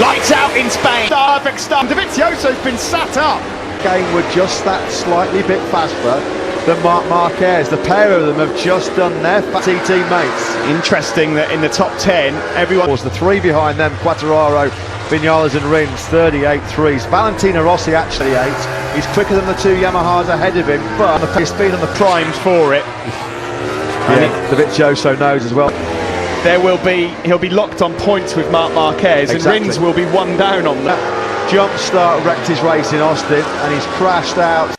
Lights out in Spain. Perfect start. Dovizioso's been sat up. Game were just that slightly bit faster than Marquez. The pair of them have just done their TT mates. Interesting that in the top 10, everyone was the three behind them, Quartararo, Vinales and Rins, 38 threes. Valentino Rossi actually 8. He's quicker than the two Yamahas ahead of him, but the speed on the primed for it. Yeah, Dovizioso knows as well. He'll be locked on points with Marc Marquez, exactly. And Rins will be one down on that. Jump start wrecked his race in Austin, and he's crashed out.